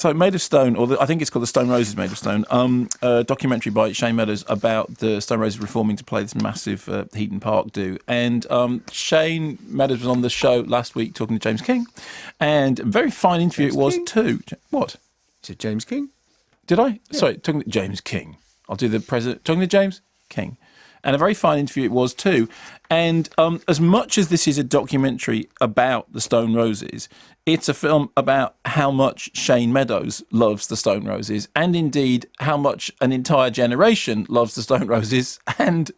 So Made of Stone, I think it's called The Stone Roses Made of Stone, a documentary by Shane Meadows about the Stone Roses reforming to play this massive Heaton Park do. And Shane Meadows was on the show last week talking to James King. And a very fine interview it was too. What? Is it James King? Did I? Yeah. Sorry, talking to James King. I'll do the president. Talking to James King. And a very fine interview it was too. And as much as this is a documentary about the Stone Roses, it's a film about how much Shane Meadows loves the Stone Roses, and indeed how much an entire generation loves the Stone Roses, and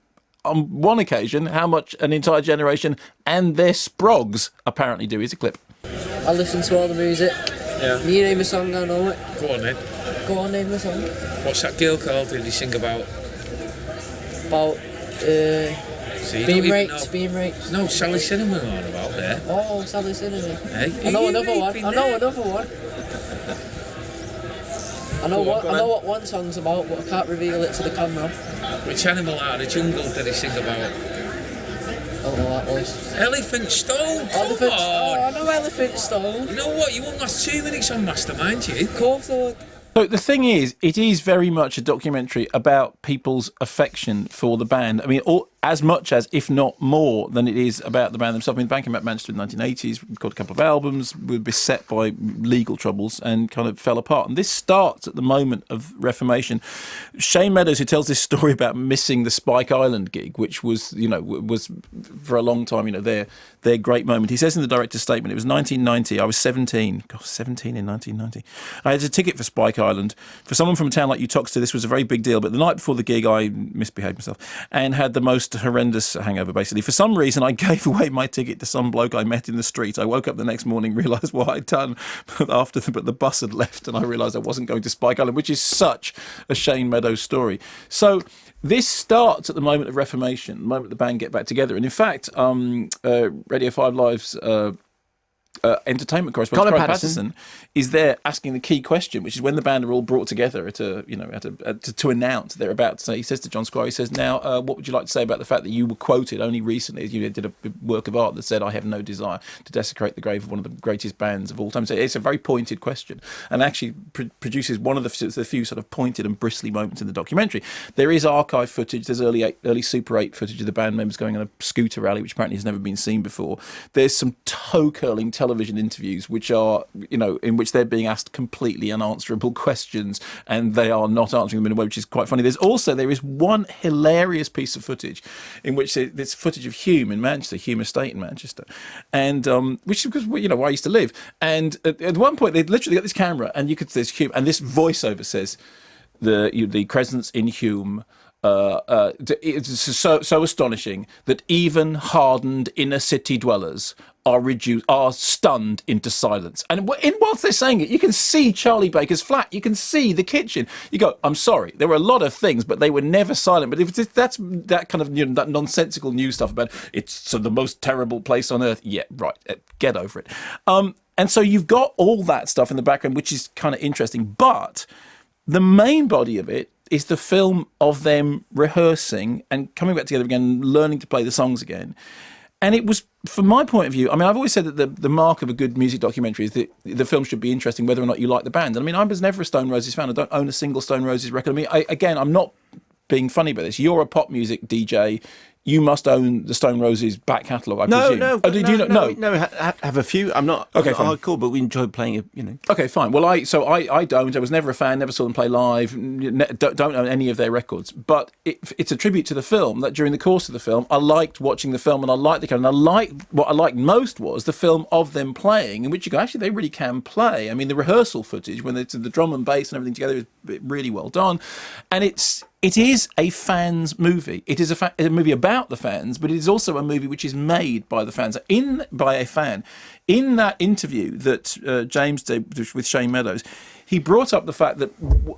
on one occasion, how much an entire generation and their sprogs apparently do. Here's a clip. I listen to all the music. Yeah. Can you name a song? I know it. Go on then. Go on, name the song. What's that girl called who you sing about? About being raped. No, Sally Cinnamon on about there. Oh, Sally Cinnamon. Hey, I know another one. I know what one song's about, but I can't reveal it to the camera. Which animal out of the jungle did he sing about? I don't know what that was. Elephant Stone. Elephant. Oh, I know Elephant Stone. You know what? You won't last 2 minutes on Mastermind, you. Of course I would. So the thing is, it is very much a documentary about people's affection for the band. I mean, as much as, if not more, than it is about the band themselves. I mean, the band came out of Manchester in the 1980s, recorded a couple of albums, were beset by legal troubles and kind of fell apart. And this starts at the moment of Reformation. Shane Meadows, who tells this story about missing the Spike Island gig, which was, was for a long time, their great moment. He says in the director's statement, it was 1990, I was 17. Gosh, 17 in 1990. I had a ticket for Spike Island. For someone from a town like Uttoxeter, this was a very big deal. But the night before the gig, I misbehaved myself and had the most horrendous hangover, basically. For some reason, I gave away my ticket to some bloke I met in the street. I woke up the next morning, realised what I'd done, but the bus had left and I realised I wasn't going to Spike Island, which is such a Shane Meadows story. So this starts at the moment of Reformation, the moment the band get back together. And in fact, Radio 5 Live's entertainment correspondent Colin Patterson is there asking the key question, which is when the band are all brought together to announce they're about to say. He says to John Squire, he says, "Now, what would you like to say about the fact that you were quoted only recently as you did a work of art that said, 'I have no desire to desecrate the grave of one of the greatest bands of all time'?" So it's a very pointed question, and actually produces one of the few sort of pointed and bristly moments in the documentary. There is archive footage. There's early Super 8 footage of the band members going on a scooter rally, which apparently has never been seen before. There's some toe curling television interviews, which are, in which they're being asked completely unanswerable questions, and they are not answering them in a way which is quite funny. There is one hilarious piece of footage in which there's footage of Hume in Manchester, Hume Estate in Manchester, and which is because where I used to live. And at one point they literally got this camera, and there's Hume, and this voiceover says the presence in Hume. It's so astonishing that even hardened inner city dwellers are stunned into silence. And whilst they're saying it, you can see Charlie Baker's flat, you can see the kitchen. You go, I'm sorry, there were a lot of things, but they were never silent. But if that's that kind of that nonsensical news stuff about it's the most terrible place on earth, yeah, right, get over it. And so you've got all that stuff in the background, which is kind of interesting. But the main body of it is the film of them rehearsing and coming back together again, learning to play the songs again. And it was, from my point of view, I mean, I've always said that the mark of a good music documentary is that the film should be interesting whether or not you like the band. And I mean, I was never a Stone Roses fan. I don't own a single Stone Roses record. I mean, I'm not being funny about this. You're a pop music DJ. You must own the Stone Roses back catalogue, I presume. No. Have a few. I'm not hardcore, but we enjoy playing it, Okay, fine. Well, I don't. I was never a fan, never saw them play live, don't own any of their records. But it's a tribute to the film that during the course of the film, I liked watching the film and I liked what I liked most was the film of them playing, in which you go, actually, they really can play. I mean, the rehearsal footage, when it's the drum and bass and everything together, is really well done. And it is a fans movie. It is a movie about the fans, but it is also a movie which is made by the fans, by a fan. In that interview that James did with Shane Meadows, he brought up the fact that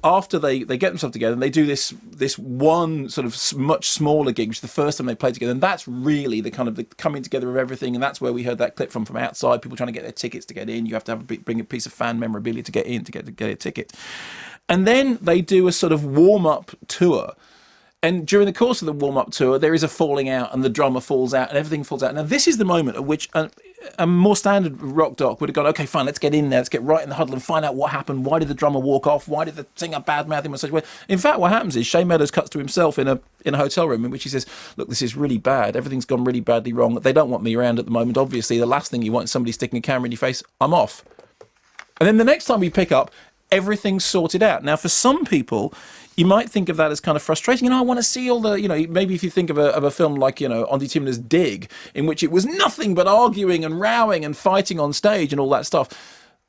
after they get themselves together and they do this one sort of much smaller gig, which is the first time they played together, and that's really the kind of the coming together of everything, and that's where we heard that clip from outside, people trying to get their tickets to get in. You have to bring a piece of fan memorabilia to get in, to get a ticket. And then they do a sort of warm-up tour. And during the course of the warm-up tour, there is a falling out and the drummer falls out and everything falls out. Now, this is the moment at which, a more standard rock doc would have gone, okay, fine, let's get in there, let's get right in the huddle and find out what happened. Why did the drummer walk off? Why did the singer bad-mouth him in such a way? In fact, what happens is Shane Meadows cuts to himself in a hotel room in which he says, look, this is really bad. Everything's gone really badly wrong. They don't want me around at the moment. Obviously, the last thing you want is somebody sticking a camera in your face. I'm off. And then the next time we pick up, everything's sorted out. Now, for some people, you might think of that as kind of frustrating. I want to see all the, maybe if you think of a film like, Andy Timler's Dig, in which it was nothing but arguing and rowing and fighting on stage and all that stuff.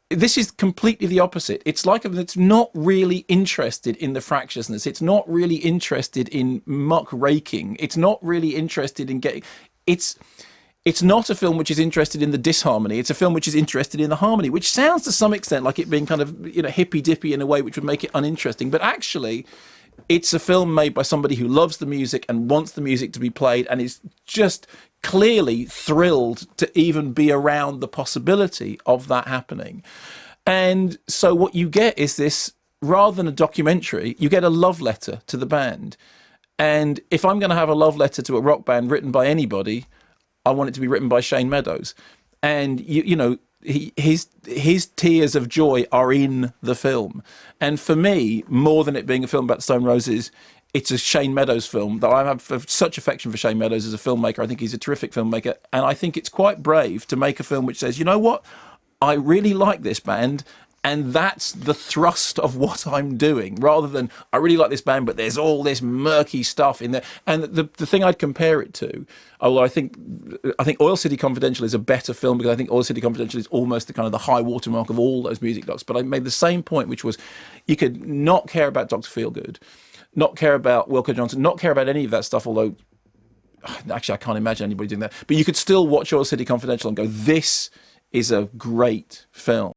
This is completely the opposite. It's like it's not really interested in the fractiousness. It's not really interested in muck raking. It's not really interested in getting... It's not a film which is interested in the disharmony. It's a film which is interested in the harmony, which sounds to some extent like it being kind of, hippy-dippy in a way which would make it uninteresting. But actually, it's a film made by somebody who loves the music and wants the music to be played and is just clearly thrilled to even be around the possibility of that happening. And so what you get is this, rather than a documentary, you get a love letter to the band. And if I'm going to have a love letter to a rock band written by anybody, I want it to be written by Shane Meadows. And, his tears of joy are in the film. And for me, more than it being a film about Stone Roses, it's a Shane Meadows film that I have such affection for Shane Meadows as a filmmaker. I think he's a terrific filmmaker. And I think it's quite brave to make a film which says, you know what? I really like this band. And that's the thrust of what I'm doing, rather than I really like this band, but there's all this murky stuff in there. And the thing I'd compare it to, although I think Oil City Confidential is a better film, because I think Oil City Confidential is almost the kind of the high watermark of all those music docs. But I made the same point, which was you could not care about Dr. Feelgood, not care about Wilco Johnson, not care about any of that stuff, although actually I can't imagine anybody doing that. But you could still watch Oil City Confidential and go, this is a great film.